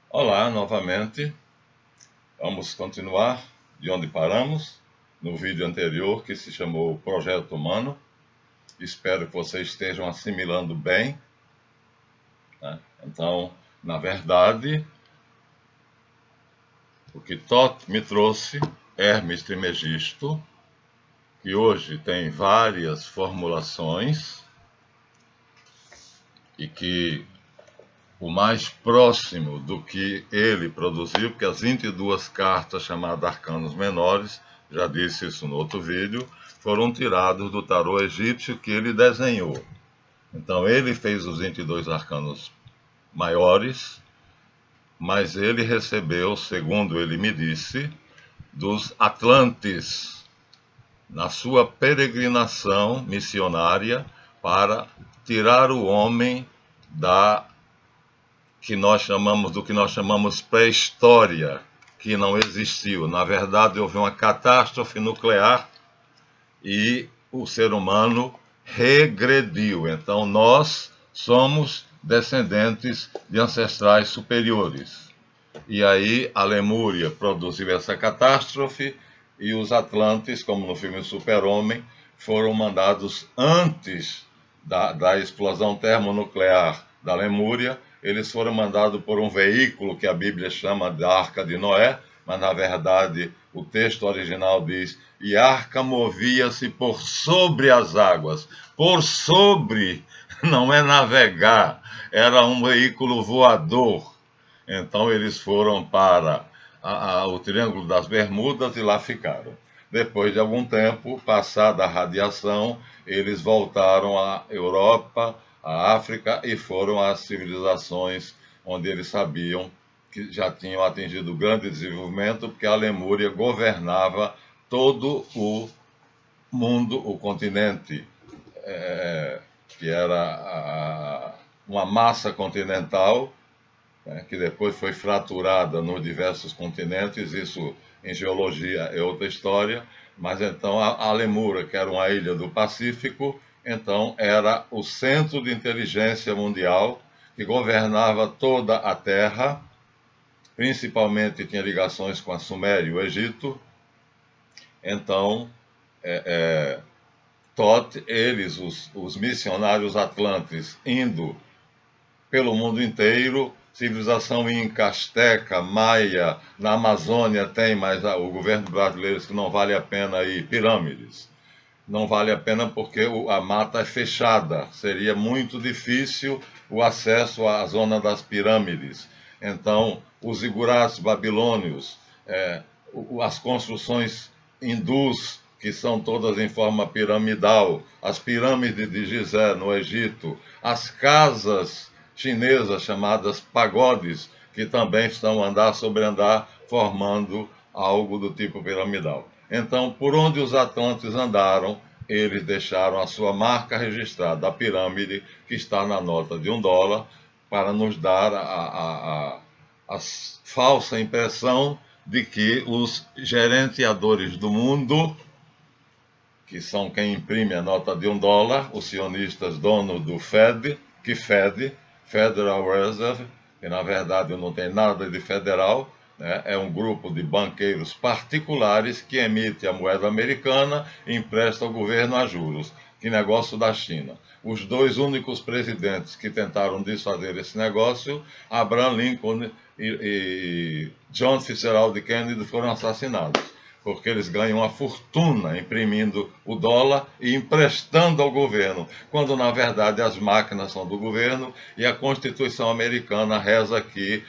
Olá, novamente. Vamos continuar de onde paramos no vídeo anterior, que se chamou Projeto Humano. Espero que vocês estejam assimilando bem, né? Então, na verdade, o que Thoth me trouxe, Hermes Trismegisto, que hoje tem várias formulações e que o mais próximo do que ele produziu, porque as 22 cartas chamadas Arcanos Menores, já disse isso no outro vídeo, foram tirados do tarô egípcio que ele desenhou. Então ele fez os 22 arcanos maiores, mas ele recebeu, segundo ele me disse, dos Atlantes, na sua peregrinação missionária para tirar o homem do que nós chamamos pré-história, que não existiu. Na verdade, houve uma catástrofe nuclear e o ser humano regrediu. Então, nós somos descendentes de ancestrais superiores. E aí, a Lemúria produziu essa catástrofe e os Atlantes, como no filme Super-Homem, foram mandados antes da explosão termonuclear da Lemúria. Eles foram mandados por um veículo que a Bíblia chama de Arca de Noé, mas na verdade o texto original diz: e a arca movia-se por sobre as águas. Por sobre não é navegar, era um veículo voador. Então eles foram para o Triângulo das Bermudas e lá ficaram. Depois de algum tempo, passada a radiação, eles voltaram à Europa, à África e foram às civilizações onde eles sabiam que já tinham atingido grande desenvolvimento, porque a Lemúria governava todo o mundo, o continente, que era uma massa continental, né, que depois foi fraturada nos diversos continentes. Isso em geologia é outra história, mas então a Lemúria, que era uma ilha do Pacífico, então era o centro de inteligência mundial que governava toda a Terra, principalmente tinha ligações com a Suméria e o Egito. Então, Thoth, eles, os missionários atlantes, indo pelo mundo inteiro, civilização inca, asteca, maia, na Amazônia tem, mas o governo brasileiro diz que não vale a pena ir, pirâmides. Não vale a pena porque a mata é fechada, seria muito difícil o acesso à zona das pirâmides. Então, os igurates babilônios, as construções hindus, que são todas em forma piramidal, as pirâmides de Gizé, no Egito, as casas chinesas chamadas pagodes, que também estão andar sobre andar, formando algo do tipo piramidal. Então, por onde os atlantes andaram, eles deixaram a sua marca registrada, a pirâmide, que está na nota de $1, para nos dar a falsa impressão de que os gerenciadores do mundo, que são quem imprime a nota de $1, os sionistas donos do Fed, Federal Reserve, que na verdade não tem nada de federal, né? É um grupo de banqueiros particulares que emite a moeda americana e empresta ao governo a juros. Que negócio da China. Os dois únicos presidentes que tentaram desfazer esse negócio, Abraham Lincoln e John Fitzgerald Kennedy, foram assassinados, porque eles ganham uma fortuna imprimindo o dólar e emprestando ao governo, quando na verdade as máquinas são do governo e a Constituição americana reza que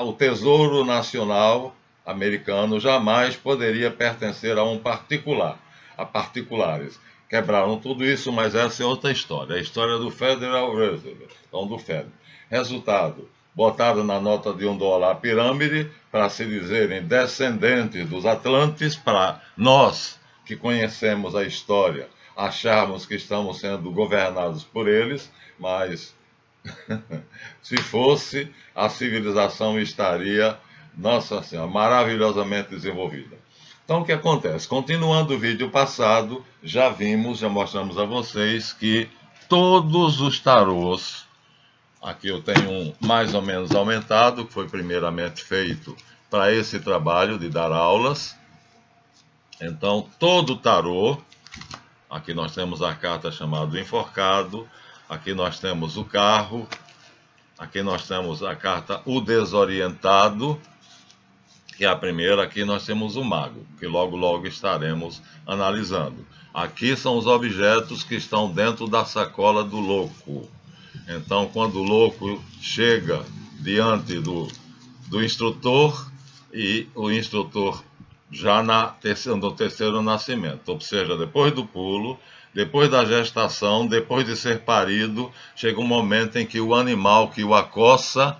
o Tesouro Nacional americano jamais poderia pertencer a um particular, a particulares. Quebraram tudo isso, mas essa é outra história, a história do Federal Reserve, então do Fed. Resultado: botaram na nota de $1 a pirâmide para se dizerem descendentes dos Atlantes, para nós que conhecemos a história acharmos que estamos sendo governados por eles, mas se fosse, a civilização estaria, nossa senhora, maravilhosamente desenvolvida. Então, o que acontece? Continuando o vídeo passado, já mostramos a vocês que todos os tarôs Aqui eu tenho um mais ou menos aumentado, que foi primeiramente feito para esse trabalho de dar aulas. Então, todo o tarô, aqui nós temos a carta chamada Enforcado, aqui nós temos o carro, aqui nós temos a carta O Desorientado, que é a primeira. Aqui nós temos o mago, que logo logo estaremos analisando. Aqui são os objetos que estão dentro da sacola do louco. Então, quando o louco chega diante do instrutor, e o instrutor já no terceiro nascimento, ou seja, depois do pulo, depois da gestação, depois de ser parido, chega um momento em que o animal que o acossa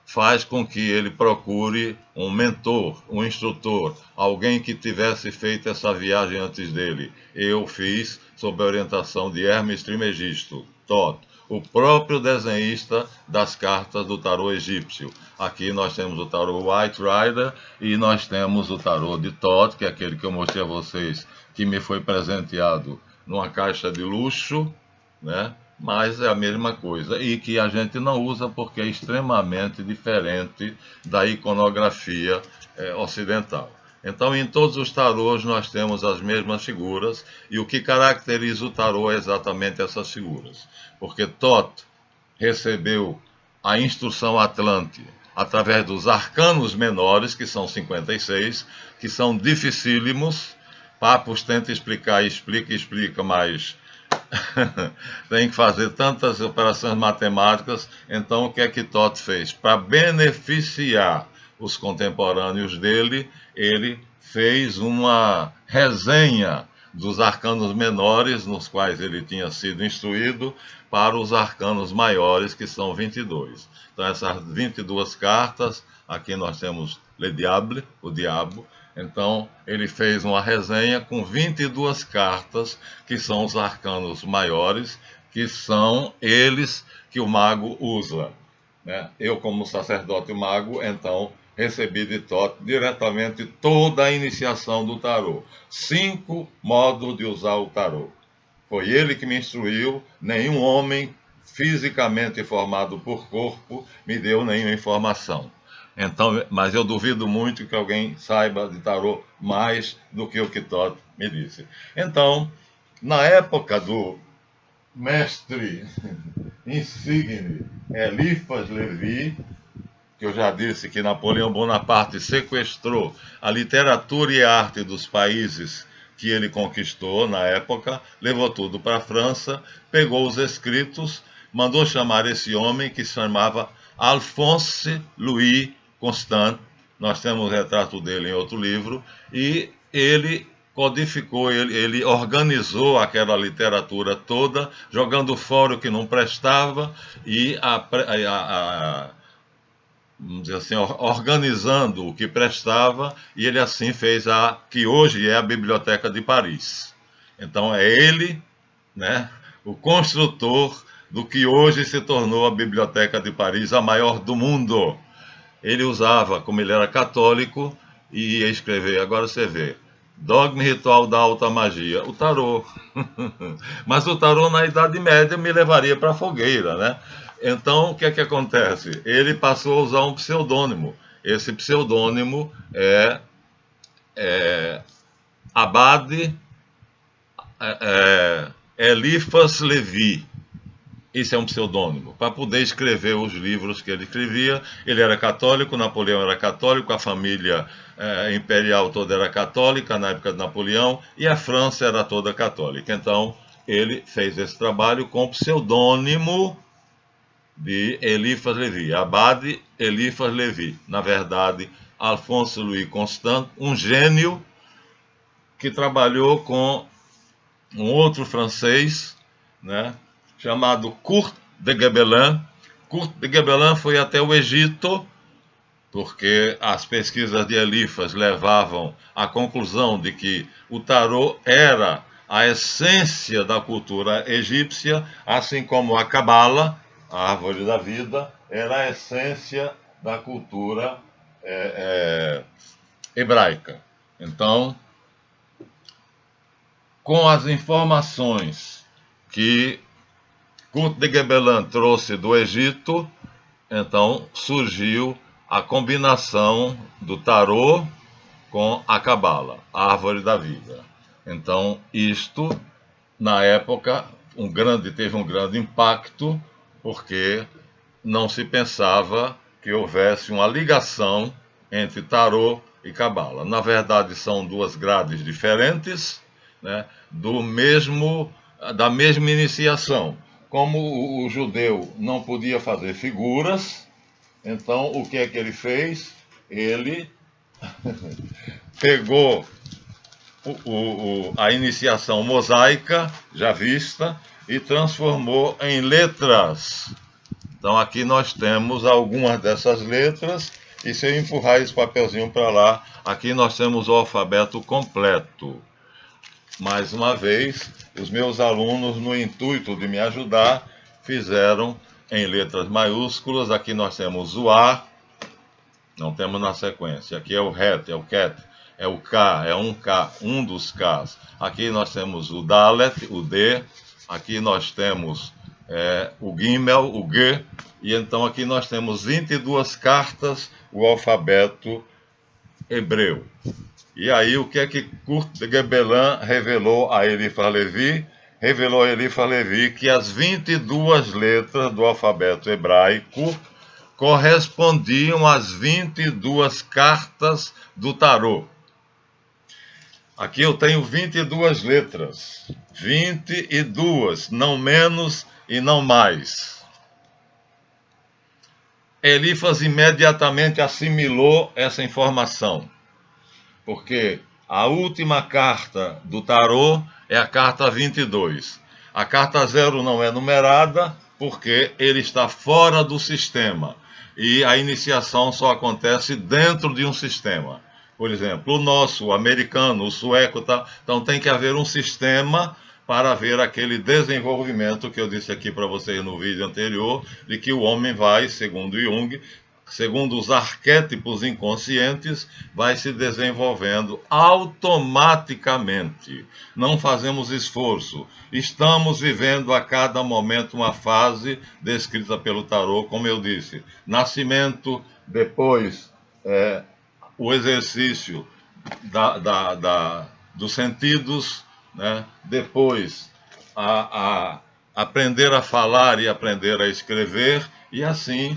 faz com que ele procure um mentor, um instrutor, alguém que tivesse feito essa viagem antes dele. Eu fiz sob a orientação de Hermes Trismegisto, Thoth, o próprio desenhista das cartas do tarô egípcio. Aqui nós temos o tarô White Rider e nós temos o tarô de Thoth, que é aquele que eu mostrei a vocês, que me foi presenteado numa caixa de luxo, né? Mas é a mesma coisa, e que a gente não usa porque é extremamente diferente da iconografia ocidental. Então, em todos os tarôs nós temos as mesmas figuras, e o que caracteriza o tarô é exatamente essas figuras. Porque Thoth recebeu a instrução Atlante através dos arcanos menores, que são 56, que são dificílimos. Papos tenta explicar, explica, mas tem que fazer tantas operações matemáticas. Então, o que é que Thoth fez? Para beneficiar os contemporâneos dele, ele fez uma resenha dos arcanos menores, nos quais ele tinha sido instruído, para os arcanos maiores, que são 22. Então, essas 22 cartas, aqui nós temos Le Diable, o diabo. Então, ele fez uma resenha com 22 cartas, que são os arcanos maiores, que são eles que o mago usa, né? Eu, como sacerdote mago, então, recebi de Thoth diretamente toda a iniciação do tarô. 5 modos de usar o tarô. Foi ele que me instruiu, nenhum homem fisicamente formado por corpo me deu nenhuma informação. Então, mas eu duvido muito que alguém saiba de tarô mais do que o que Thoth me disse. Então, na época do mestre insigne Eliphas Levi, que eu já disse que Napoleão Bonaparte sequestrou a literatura e a arte dos países que ele conquistou na época, levou tudo para a França, pegou os escritos, mandou chamar esse homem que se chamava Alphonse Louis Constant. Nós temos o retrato dele em outro livro, e ele codificou, ele organizou aquela literatura toda, jogando fora o que não prestava e vamos dizer assim, organizando o que prestava, e ele assim fez a que hoje é a Biblioteca de Paris. Então é ele, né, o construtor do que hoje se tornou a Biblioteca de Paris, a maior do mundo. Ele usava, como ele era católico, e ia escrever, agora você vê, Dogma e Ritual da Alta Magia, o tarô. Mas o tarô na Idade Média me levaria para a fogueira, né? Então, o que é que acontece? Ele passou a usar um pseudônimo. Esse pseudônimo é Abade Eliphas Levi. Esse é um pseudônimo, para poder escrever os livros que ele escrevia. Ele era católico, Napoleão era católico, a família imperial toda era católica na época de Napoleão, e a França era toda católica. Então, ele fez esse trabalho com o pseudônimo de Eliphas Levi, Abade Eliphas Levi. Na verdade, Alphonse Louis Constant, um gênio que trabalhou com um outro francês, né, chamado Kurt de Gebelin. Kurt de Gebelin foi até o Egito, porque as pesquisas de Eliphas levavam à conclusão de que o tarô era a essência da cultura egípcia, assim como a Cabala, a árvore da vida, era a essência da cultura hebraica. Então, com as informações que Kurt de Gebelin trouxe do Egito, então surgiu a combinação do tarô com a cabala, a árvore da vida. Então, isto, na época, teve um grande impacto, porque não se pensava que houvesse uma ligação entre tarô e cabala. Na verdade, são duas grades diferentes, né, da mesma iniciação. Como o judeu não podia fazer figuras, então o que é que ele fez? Ele pegou a iniciação mosaica, já vista, e transformou em letras. Então aqui nós temos algumas dessas letras, e se eu empurrar esse papelzinho para lá, aqui nós temos o alfabeto completo. Mais uma vez, os meus alunos, no intuito de me ajudar, fizeram em letras maiúsculas. Aqui nós temos o A, não temos na sequência. Aqui é o RET, é o CAT, é o K, é um K, um dos Ks. Aqui nós temos o Dalet, o D. Aqui nós temos o Gimel, o G. E então aqui nós temos 22 cartas, o alfabeto hebreu. E aí o que é que Kurt de Gebelin revelou a Eliphas Levi? Revelou a Eliphas Levi que as 22 letras do alfabeto hebraico correspondiam às 22 cartas do tarô. Aqui eu tenho 22 letras, 22, não menos e não mais. Eliphas imediatamente assimilou essa informação, porque a última carta do tarô é a carta 22. A carta 0 não é numerada, porque ele está fora do sistema. E a iniciação só acontece dentro de um sistema. Por exemplo, o nosso, o americano, o sueco, tá? Então tem que haver um sistema para haver aquele desenvolvimento que eu disse aqui para vocês no vídeo anterior, de que o homem vai, segundo Jung, segundo os arquétipos inconscientes, vai se desenvolvendo automaticamente. Não fazemos esforço. Estamos vivendo a cada momento uma fase descrita pelo tarô, como eu disse. Nascimento, depois o exercício dos sentidos, né? Depois aprender a falar e aprender a escrever, e assim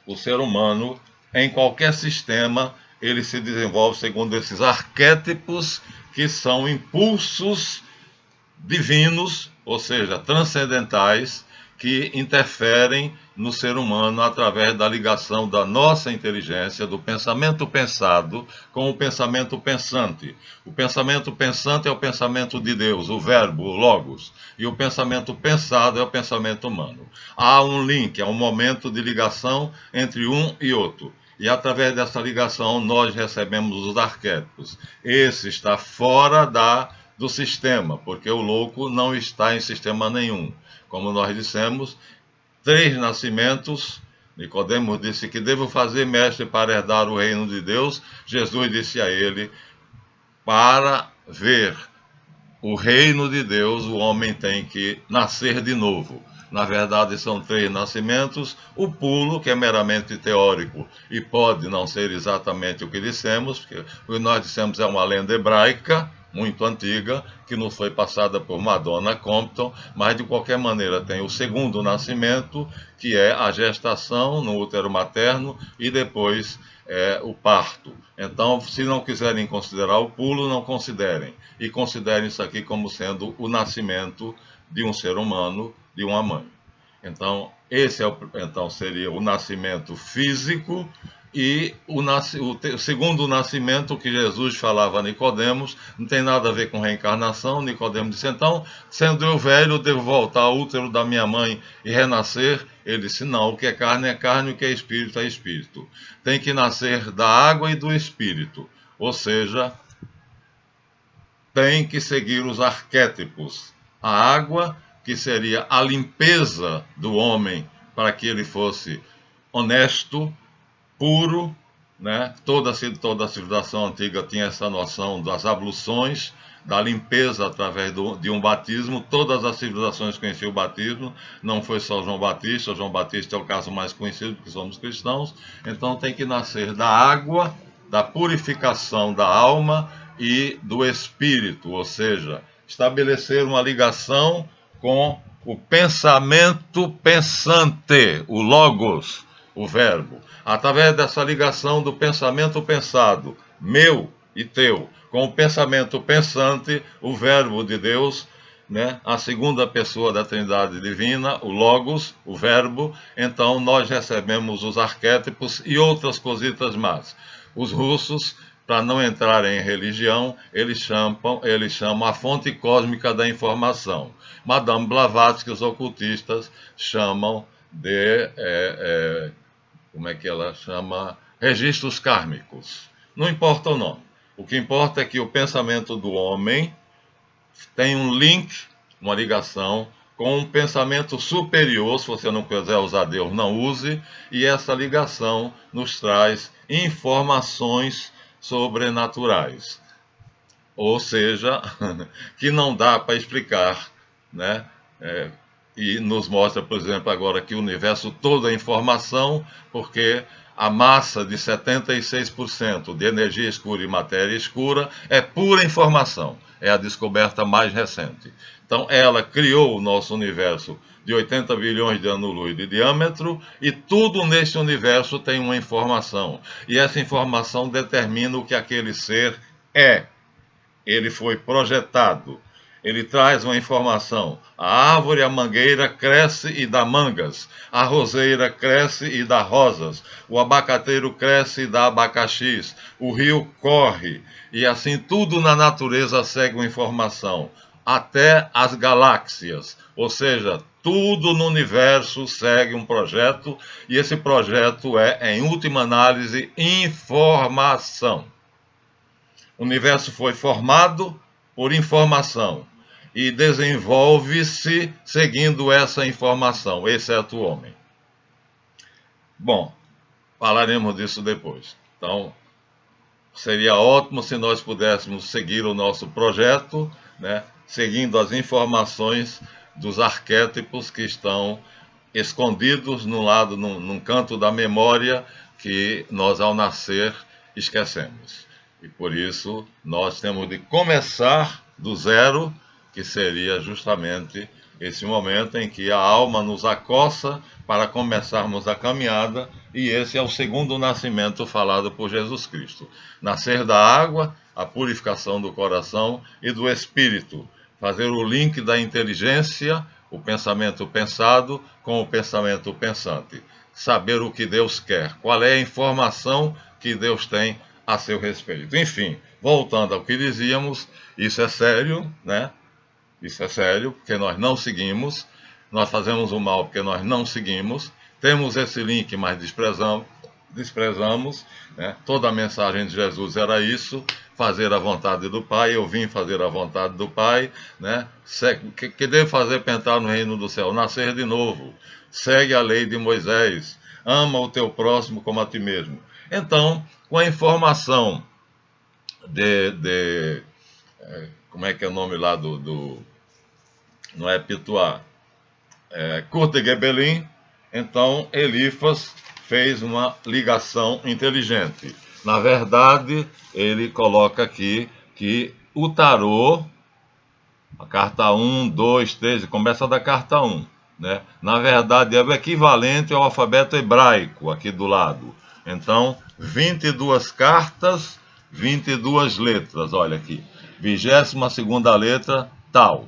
o ser humano, em qualquer sistema, ele se desenvolve segundo esses arquétipos, que são impulsos divinos, ou seja, transcendentais, que interferem no ser humano através da ligação da nossa inteligência, do pensamento pensado, com o pensamento pensante. O pensamento pensante é o pensamento de Deus, o verbo, o logos, e o pensamento pensado é o pensamento humano. Há um link, há um momento de ligação entre um e outro. E através dessa ligação nós recebemos os arquétipos. Esse está fora do sistema, porque o louco não está em sistema nenhum. Como nós dissemos, 3 nascimentos. Nicodemos disse que devo fazer, mestre, para herdar o reino de Deus. Jesus disse a ele, para ver o reino de Deus, o homem tem que nascer de novo. Na verdade, são 3 nascimentos. O pulo, que é meramente teórico e pode não ser exatamente o que dissemos, porque o que nós dissemos é uma lenda hebraica, muito antiga, que nos foi passada por Madonna Compton, mas de qualquer maneira tem o segundo nascimento, que é a gestação no útero materno e depois o parto. Então, se não quiserem considerar o pulo, não considerem. E considerem isso aqui como sendo o nascimento de um ser humano, de uma mãe. Então, então seria o nascimento físico. E o segundo nascimento que Jesus falava a Nicodemos não tem nada a ver com reencarnação. Nicodemos disse, então, sendo eu velho, devo voltar ao útero da minha mãe e renascer? Ele disse, não, o que é carne, o que é espírito. Tem que nascer da água e do espírito, ou seja, tem que seguir os arquétipos. A água, que seria a limpeza do homem para que ele fosse honesto, puro, né? Toda a civilização antiga tinha essa noção das abluções, da limpeza através de um batismo. Todas as civilizações conheciam o batismo, não foi só João Batista. João Batista é o caso mais conhecido, porque somos cristãos. Então tem que nascer da água, da purificação da alma e do espírito, ou seja, estabelecer uma ligação com o pensamento pensante, o logos, o verbo. Através dessa ligação do pensamento pensado, meu e teu, com o pensamento pensante, o verbo de Deus, né? A segunda pessoa da Trindade Divina, o Logos, o Verbo, então nós recebemos os arquétipos e outras cositas mais. Os russos, para não entrarem em religião, eles chamam a fonte cósmica da informação. Madame Blavatsky, os ocultistas, chamam de, como é que ela chama? Registros kármicos. Não importa o nome. O que importa é que o pensamento do homem tem um link, uma ligação com um pensamento superior. Se você não quiser usar Deus, não use. E essa ligação nos traz informações sobrenaturais. Ou seja, que não dá para explicar, né? E nos mostra, por exemplo, agora que o universo todo é informação, porque a massa de 76% de energia escura e matéria escura é pura informação. É a descoberta mais recente. Então, ela criou o nosso universo de 80 bilhões de anos-luz de diâmetro, e tudo neste universo tem uma informação. E essa informação determina o que aquele ser é. Ele foi projetado. Ele traz uma informação. A árvore, a mangueira, cresce e dá mangas. A roseira cresce e dá rosas. O abacateiro cresce e dá abacaxis. O rio corre. E assim tudo na natureza segue uma informação. Até as galáxias. Ou seja, tudo no universo segue um projeto. E esse projeto é, em última análise, informação. O universo foi formado por informação e desenvolve-se seguindo essa informação, exceto o homem. Bom, falaremos disso depois. Então, seria ótimo se nós pudéssemos seguir o nosso projeto, né, seguindo as informações dos arquétipos que estão escondidos num canto da memória que nós, ao nascer, esquecemos. E por isso nós temos de começar do zero, que seria justamente esse momento em que a alma nos acossa para começarmos a caminhada, e esse é o segundo nascimento falado por Jesus Cristo. Nascer da água, a purificação do coração e do espírito, fazer o link da inteligência, o pensamento pensado, com o pensamento pensante. Saber o que Deus quer, qual é a informação que Deus tem a seu respeito. Enfim, voltando ao que dizíamos, isso é sério, né? Isso é sério, porque nós não seguimos, nós fazemos o mal porque nós não seguimos, temos esse link, mas desprezamos, né? Toda a mensagem de Jesus era isso, fazer a vontade do Pai. Eu vim fazer a vontade do Pai, né? Que devo fazer para entrar no reino do céu? Nascer de novo, segue a lei de Moisés, ama o teu próximo como a ti mesmo. Então, com a informação como é que é o nome lá não é Pituá, Kurt de Gebelin, então Elifas fez uma ligação inteligente. Na verdade, ele coloca aqui que o tarô, a carta 1, 2, 3, começa da carta 1, né? Na verdade, é o equivalente ao alfabeto hebraico, aqui do lado. Então, 22 cartas, 22 letras, olha aqui. 22ª letra, tal.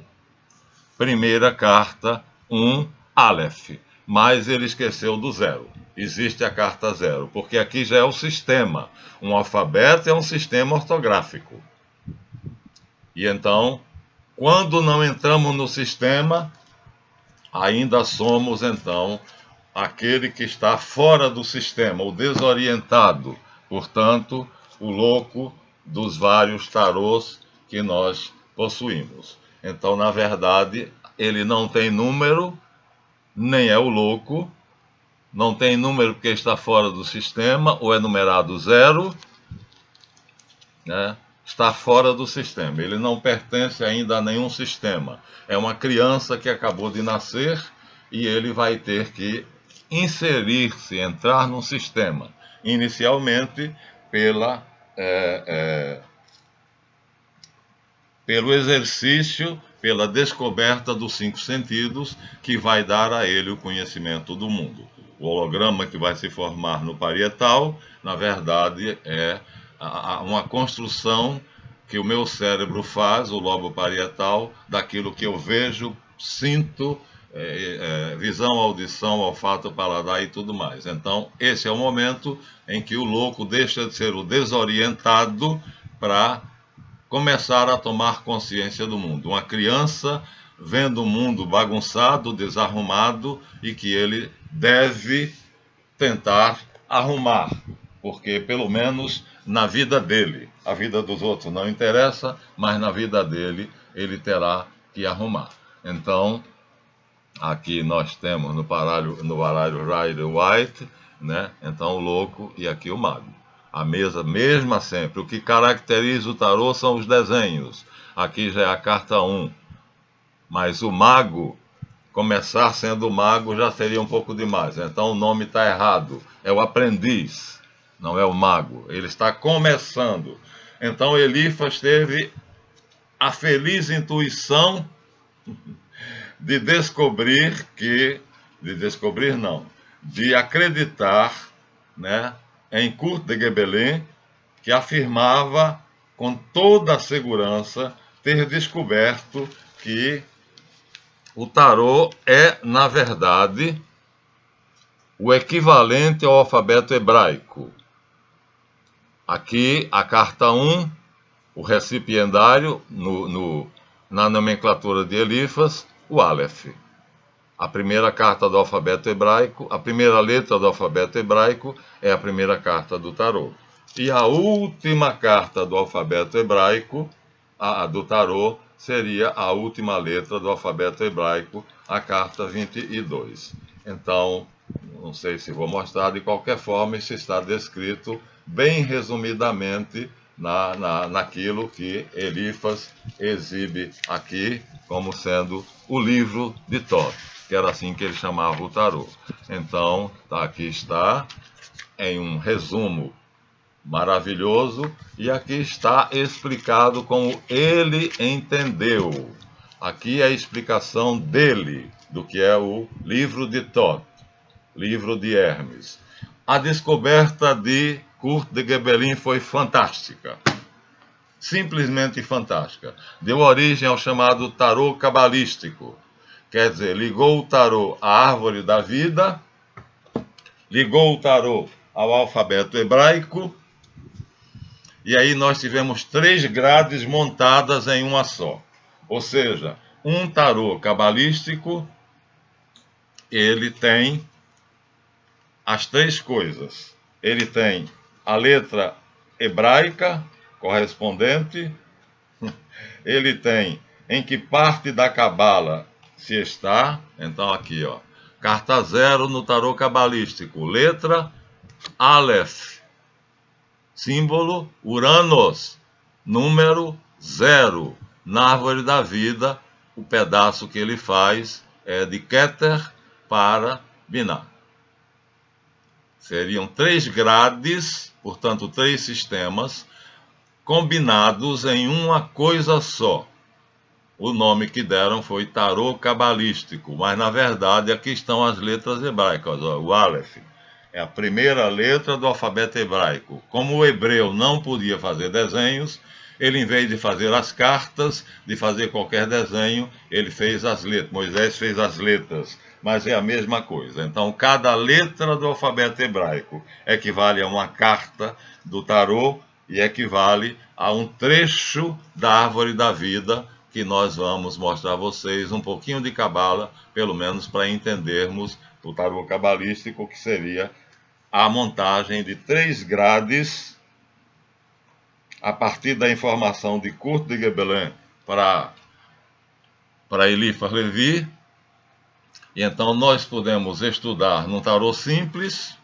Primeira carta, 1, Aleph. Mas ele esqueceu do 0. Existe a carta 0, porque aqui já é o sistema. Um alfabeto é um sistema ortográfico. E então, quando não entramos no sistema, ainda somos, então, aquele que está fora do sistema, o desorientado, portanto, o louco dos vários tarôs que nós possuímos. Então, na verdade, ele não tem número, nem é o louco, não tem número porque está fora do sistema, ou é numerado 0, né? Está fora do sistema. Ele não pertence ainda a nenhum sistema. É uma criança que acabou de nascer e ele vai ter que inserir-se, entrar num sistema. Inicialmente, pelo exercício, pela descoberta dos 5 sentidos, que vai dar a ele o conhecimento do mundo. O holograma que vai se formar no parietal, na verdade, é uma construção que o meu cérebro faz, o lobo parietal, daquilo que eu vejo, sinto, visão, audição, olfato, paladar e tudo mais. Então, esse é o momento em que o louco deixa de ser o desorientado para começar a tomar consciência do mundo. Uma criança vendo o mundo bagunçado, desarrumado, e que ele deve tentar arrumar, porque pelo menos na vida dele, a vida dos outros não interessa, mas na vida dele ele terá que arrumar. Então, aqui nós temos no baralho Rider-Waite, né? Então o louco e aqui o mago. A mesa mesma sempre. O que caracteriza o tarô são os desenhos. Aqui já é a carta 1. Mas o mago, começar sendo mago já seria um pouco demais. Então o nome está errado. É o aprendiz, não é o mago. Ele está começando. Então Elifas teve a feliz intuição de descobrir de acreditar, né, em Kurt de Gebelin, que afirmava com toda a segurança ter descoberto que o tarô é, na verdade, o equivalente ao alfabeto hebraico. Aqui, a carta 1, o recipiendário, na nomenclatura de Elifas, o Aleph. A primeira carta do alfabeto hebraico, a primeira letra do alfabeto hebraico é a primeira carta do tarô. E a última carta do alfabeto hebraico, do tarô, seria a última letra do alfabeto hebraico, a carta 22. Então, não sei se vou mostrar, de qualquer forma, isso está descrito bem resumidamente naquilo que Elifas exibe aqui como sendo o livro de Thoth, que era assim que ele chamava o tarô. Então, aqui está, em um resumo maravilhoso, e aqui está explicado como ele entendeu. Aqui é a explicação dele, do que é o livro de Thoth, livro de Hermes. A descoberta de Kurt de Gebelin foi fantástica. Simplesmente fantástica. Deu origem ao chamado tarô cabalístico. Quer dizer, ligou o tarô à árvore da vida, ligou o tarô ao alfabeto hebraico, e aí nós tivemos 3 grades montadas em uma só. Ou seja, um tarô cabalístico, ele tem as 3 coisas. Ele tem a letra hebraica correspondente, ele tem em que parte da cabala se está. Então aqui, ó, carta 0 no tarô cabalístico, letra Aleph, símbolo Uranos, número 0. Na árvore da vida, o pedaço que ele faz é de Keter para Binah. Seriam 3 grades, portanto 3 sistemas, combinados em uma coisa só. O nome que deram foi tarô cabalístico, mas na verdade aqui estão as letras hebraicas. O Aleph é a primeira letra do alfabeto hebraico. Como o hebreu não podia fazer desenhos, ele, em vez de fazer as cartas, de fazer qualquer desenho, ele fez as letras. Moisés fez as letras, mas é a mesma coisa. Então, cada letra do alfabeto hebraico equivale a uma carta do tarô e equivale a um trecho da árvore da vida, que nós vamos mostrar a vocês um pouquinho de cabala, pelo menos para entendermos o tarô cabalístico, que seria a montagem de 3 grades a partir da informação de Kurt de Gebelin para Elifas Levi, E então nós podemos estudar num tarô simples,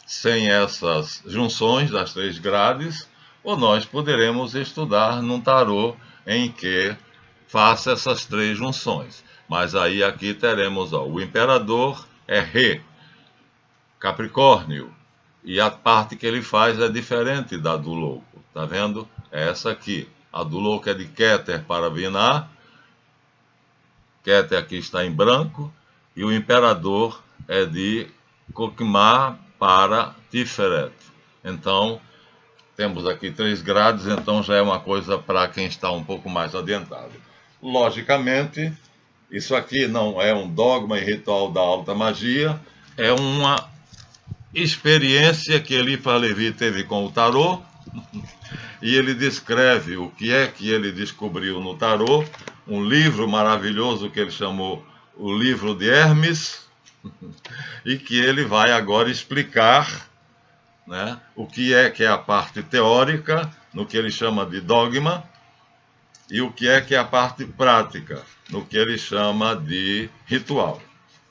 sem essas junções das 3 grades, ou nós poderemos estudar num tarô em que faça essas 3 junções. Mas aí aqui teremos, ó, o imperador é Rê, Capricórnio, e a parte que ele faz é diferente da do louco, tá vendo? É essa aqui. A do louco é de Keter para Binah, Keter aqui está em branco, e o imperador é de Kokmah para Tiferet. Então, temos aqui 3 grades, então já é uma coisa para quem está um pouco mais adiantado. Logicamente, isso aqui não é um dogma e ritual da alta magia, é uma experiência que Eliphas Levi teve com o tarô, e ele descreve o que é que ele descobriu no tarô, um livro maravilhoso que ele chamou o Livro de Hermes, e que ele vai agora explicar, né, o que é a parte teórica, no que ele chama de dogma, e o que é a parte prática, no que ele chama de ritual.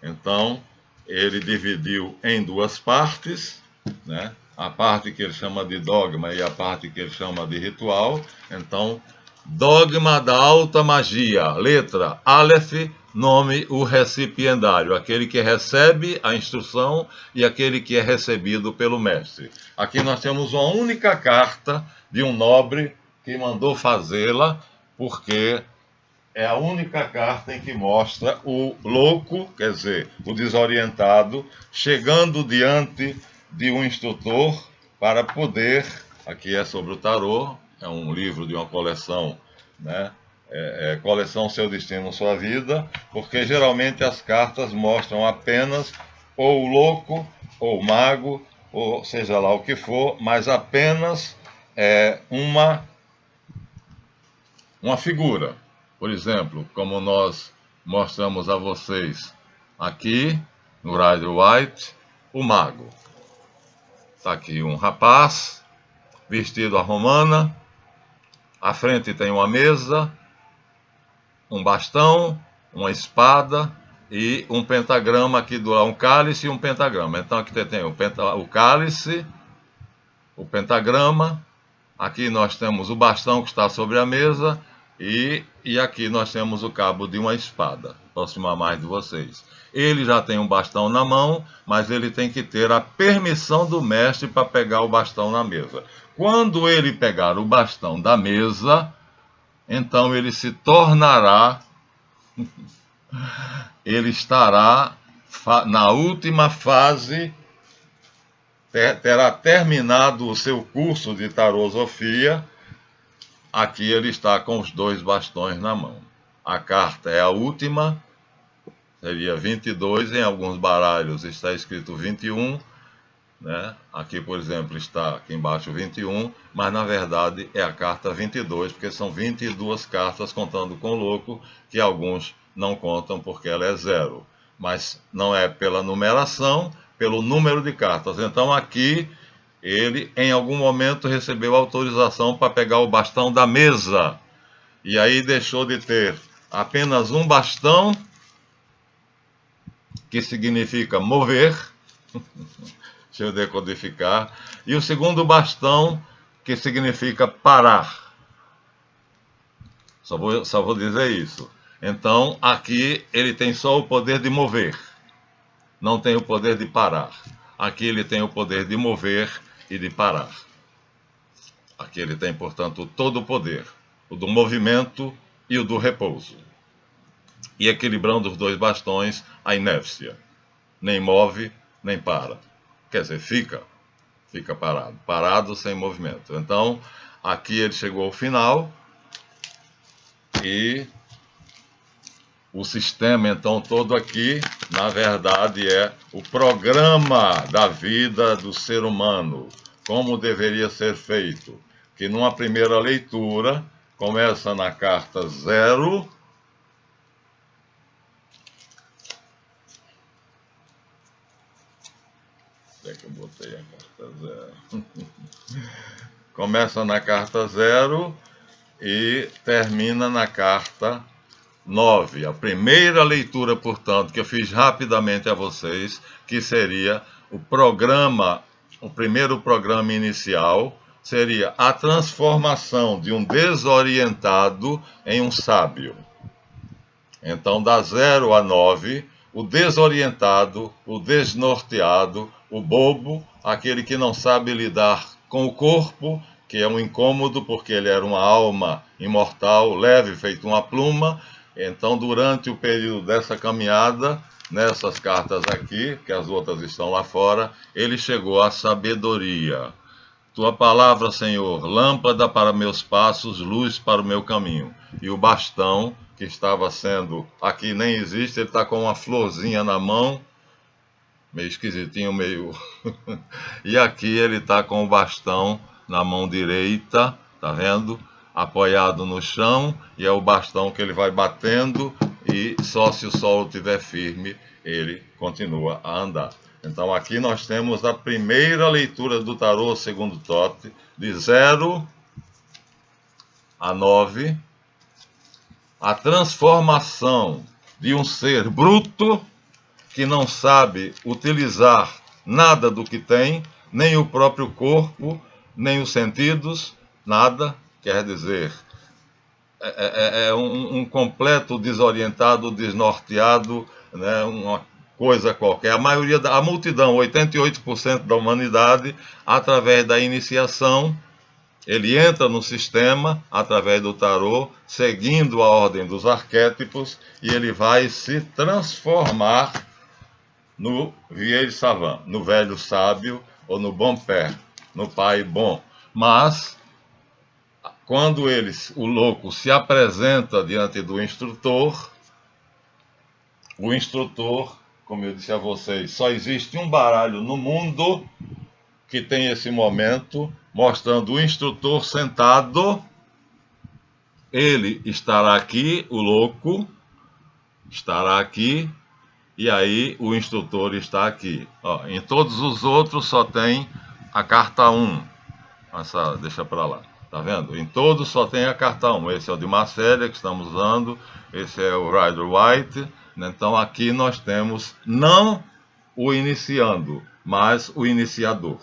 Então, ele dividiu em 2 partes, né, a parte que ele chama de dogma e a parte que ele chama de ritual. Então, dogma da alta magia, letra Aleph, nome o recipiendário, aquele que recebe a instrução e aquele que é recebido pelo mestre. Aqui nós temos uma única carta de um nobre que mandou fazê-la, porque é a única carta em que mostra o louco, quer dizer, o desorientado, chegando diante de um instrutor para poder, aqui é sobre o tarô, é um livro de uma coleção, né? Coleção Seu Destino, Sua Vida, porque geralmente as cartas mostram apenas ou o louco, ou o mago, ou seja lá o que for, mas apenas uma figura. Por exemplo, como nós mostramos a vocês aqui no Rider White, o mago. Está aqui um rapaz vestido à romana, à frente tem uma mesa, um bastão, uma espada e um pentagrama aqui do lado, um cálice e um pentagrama. Então aqui tem o cálice, o pentagrama, aqui nós temos o bastão que está sobre a mesa e aqui nós temos o cabo de uma espada, aproximar mais de vocês. Ele já tem um bastão na mão, mas ele tem que ter a permissão do mestre para pegar o bastão na mesa. Quando ele pegar o bastão da mesa, então ele se tornará, ele estará na última fase, terá terminado o seu curso de tarosofia. Aqui ele está com os 2 bastões na mão. A carta é a última, seria 22, em alguns baralhos está escrito 21, né? Aqui, por exemplo, está aqui embaixo 21, mas na verdade é a carta 22, porque são 22 cartas contando com o louco, que alguns não contam porque ela é 0. Mas não é pela numeração, pelo número de cartas. Então aqui ele em algum momento recebeu autorização para pegar o bastão da mesa. E aí deixou de ter apenas um bastão, que significa mover. Deixa eu decodificar. E o segundo bastão, que significa parar. Só vou dizer isso. Então, aqui ele tem só o poder de mover. Não tem o poder de parar. Aqui ele tem o poder de mover e de parar. Aqui ele tem, portanto, todo o poder. O do movimento e o do repouso. E equilibrando os 2 bastões, a inércia. Nem move, nem para. Quer dizer, fica parado. Parado sem movimento. Então, aqui ele chegou ao final. E o sistema, então, todo aqui, na verdade, é o programa da vida do ser humano. Como deveria ser feito. Que numa primeira leitura, começa na carta 0. Onde é que eu botei a carta 0? Começa na carta 0 e termina na carta 9. A primeira leitura, portanto, que eu fiz rapidamente a vocês, que seria o primeiro programa inicial, seria a transformação de um desorientado em um sábio. Então, da 0 a 9, o desorientado, o desnorteado, o bobo, aquele que não sabe lidar com o corpo, que é um incômodo porque ele era uma alma imortal, leve, feito uma pluma. Então, durante o período dessa caminhada, nessas cartas aqui, que as outras estão lá fora, ele chegou à sabedoria. Tua palavra, Senhor, lâmpada para meus passos, luz para o meu caminho. E o bastão, que estava sendo, aqui nem existe, ele está com uma florzinha na mão, meio esquisitinho, meio... E aqui ele está com o bastão na mão direita, tá vendo? Apoiado no chão, e é o bastão que ele vai batendo, e só se o solo estiver firme, ele continua a andar. Então aqui nós temos a primeira leitura do tarô segundo Thoth, de 0 a 9, a transformação de um ser bruto que não sabe utilizar nada do que tem, nem o próprio corpo, nem os sentidos, nada, quer dizer, é um completo desorientado, desnorteado, né, uma coisa qualquer. A multidão, 88% da humanidade, através da iniciação, ele entra no sistema, através do tarô, seguindo a ordem dos arquétipos, e ele vai se transformar no vieil savant, no velho sábio, ou no bon père, no pai bom. Mas, quando o louco se apresenta diante do instrutor, o instrutor, como eu disse a vocês, só existe um baralho no mundo que tem esse momento, mostrando o instrutor sentado. Ele estará aqui, o louco estará aqui, e aí o instrutor está aqui. Ó, em todos os outros só tem a carta 1. Deixa para lá. Tá vendo? Em todos só tem a carta 1. Esse é o de Marcélia que estamos usando. Esse é o Rider White. Então aqui nós temos não o iniciando, mas o iniciador.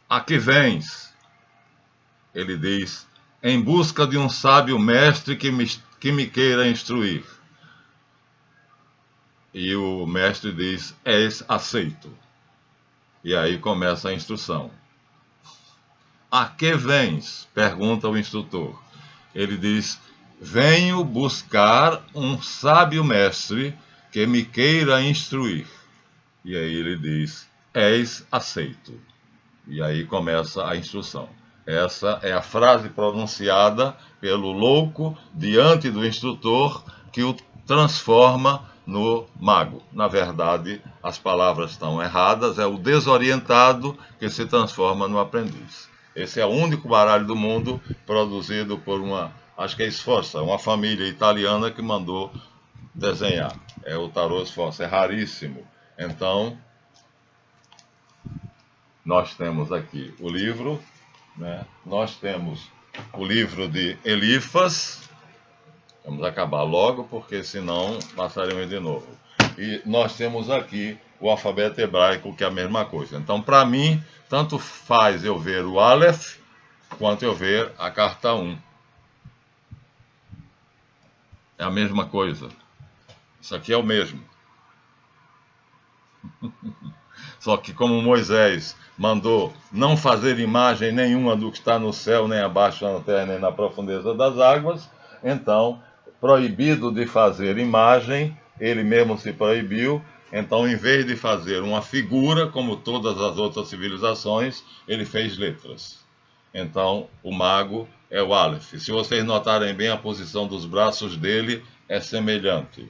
A que vens? Ele diz, em busca de um sábio mestre que me queira instruir. E o mestre diz, és aceito. E aí começa a instrução. A que vens? Pergunta o instrutor. Ele diz, venho buscar um sábio mestre que me queira instruir. E aí ele diz, és aceito. E aí começa a instrução. Essa é a frase pronunciada pelo louco diante do instrutor que o transforma no mago. Na verdade, as palavras estão erradas, é o desorientado que se transforma no aprendiz. Esse é o único baralho do mundo produzido por acho que é Sforza, uma família italiana que mandou desenhar. É o tarô Sforza, é raríssimo. Então, nós temos aqui o livro, né? Nós temos o livro de Elifas. Vamos acabar logo, porque senão passaremos de novo. E nós temos aqui o alfabeto hebraico, que é a mesma coisa. Então, para mim, tanto faz eu ver o Aleph, quanto eu ver a carta 1. É a mesma coisa. Isso aqui é o mesmo. Só que como Moisés mandou não fazer imagem nenhuma do que está no céu, nem abaixo na terra, nem na profundeza das águas, então, proibido de fazer imagem, ele mesmo se proibiu. Então, em vez de fazer uma figura, como todas as outras civilizações, ele fez letras. Então, o mago é o Aleph. Se vocês notarem bem, a posição dos braços dele é semelhante.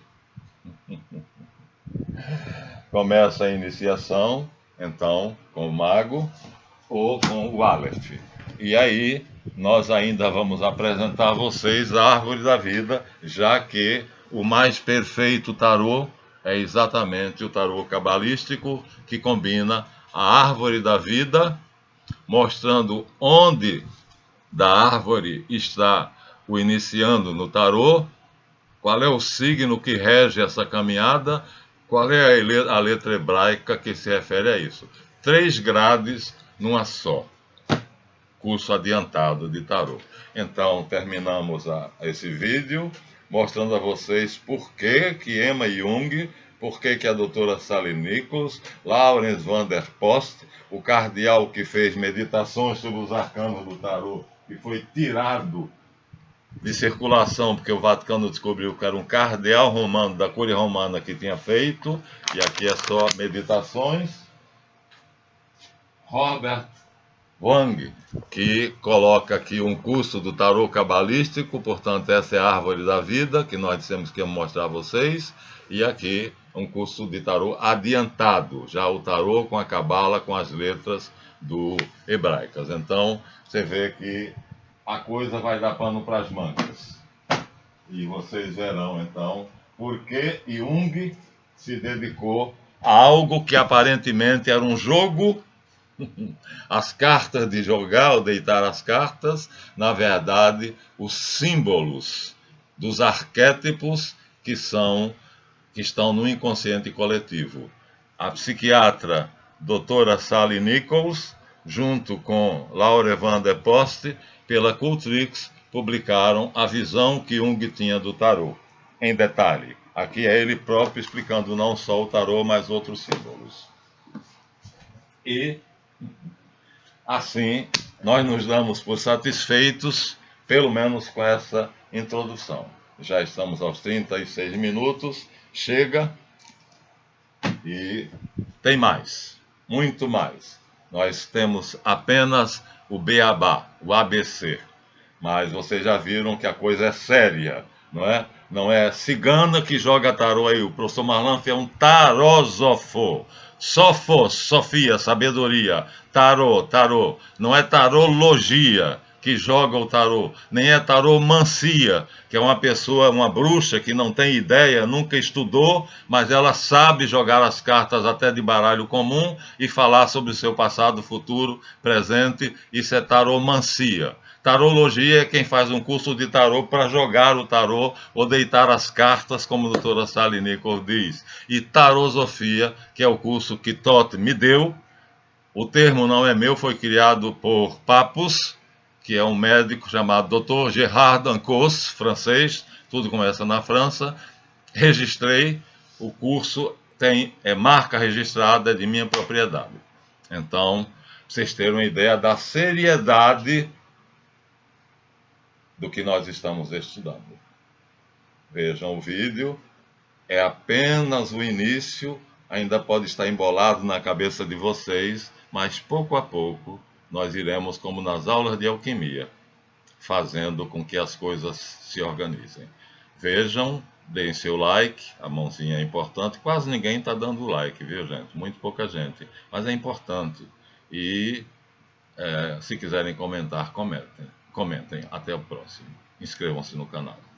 Começa a iniciação, então, com o mago ou com o Aleph. E aí, nós ainda vamos apresentar a vocês a árvore da vida, já que o mais perfeito tarô é exatamente o tarô cabalístico, que combina a árvore da vida, mostrando onde da árvore está o iniciando no tarô, qual é o signo que rege essa caminhada, qual é a letra hebraica que se refere a isso. 3 grades numa só. Curso adiantado de tarô. Então, terminamos esse vídeo mostrando a vocês por que Emma Jung, por que a doutora Sally Nichols, Lawrence van der Post, o cardeal que fez meditações sobre os arcanos do tarô e foi tirado de circulação, porque o Vaticano descobriu que era um cardeal romano, da Cúria Romana, que tinha feito, e aqui é só meditações. Robert Wang, que coloca aqui um curso do tarô cabalístico, portanto essa é a árvore da vida, que nós dissemos que íamos mostrar a vocês, e aqui um curso de tarô adiantado, já o tarô com a cabala, com as letras do hebraicas. Então, você vê que a coisa vai dar pano para as mangas. E vocês verão, então, por que Jung se dedicou a algo que aparentemente era um jogo. As cartas de jogar ou deitar as cartas, na verdade, os símbolos dos arquétipos que estão no inconsciente coletivo. A psiquiatra doutora Sally Nichols, junto com Laure van der Post, pela Cultrix, publicaram a visão que Jung tinha do tarô. Em detalhe, aqui é ele próprio explicando não só o tarô, mas outros símbolos. E assim, nós nos damos por satisfeitos, pelo menos com essa introdução. Já estamos aos 36 minutos, chega e tem mais, muito mais. Nós temos apenas o beabá, o ABC, mas vocês já viram que a coisa é séria, não é? Não é cigana que joga tarô aí, o professor Marlanf é um tarósofo. Sofos, Sofia, sabedoria, tarô, não é tarologia que joga o tarô, nem é taromancia, que é uma pessoa, uma bruxa que não tem ideia, nunca estudou, mas ela sabe jogar as cartas até de baralho comum e falar sobre o seu passado, futuro, presente, isso é taromancia. Tarologia é quem faz um curso de tarô para jogar o tarô ou deitar as cartas, como a doutora Sally Nichols diz. E tarosofia, que é o curso que Toth me deu. O termo não é meu, foi criado por Papus, que é um médico chamado Dr. Gerard Dancos, francês, tudo começa na França. Registrei, o curso é marca registrada de minha propriedade. Então, pra vocês terem uma ideia da seriedade do que nós estamos estudando. Vejam o vídeo, é apenas o início, ainda pode estar embolado na cabeça de vocês, mas pouco a pouco nós iremos, como nas aulas de alquimia, fazendo com que as coisas se organizem. Vejam, deem seu like, a mãozinha é importante, quase ninguém está dando like, viu gente? Muito pouca gente, mas é importante. E se quiserem comentar, comentem. Até o próximo. Inscrevam-se no canal.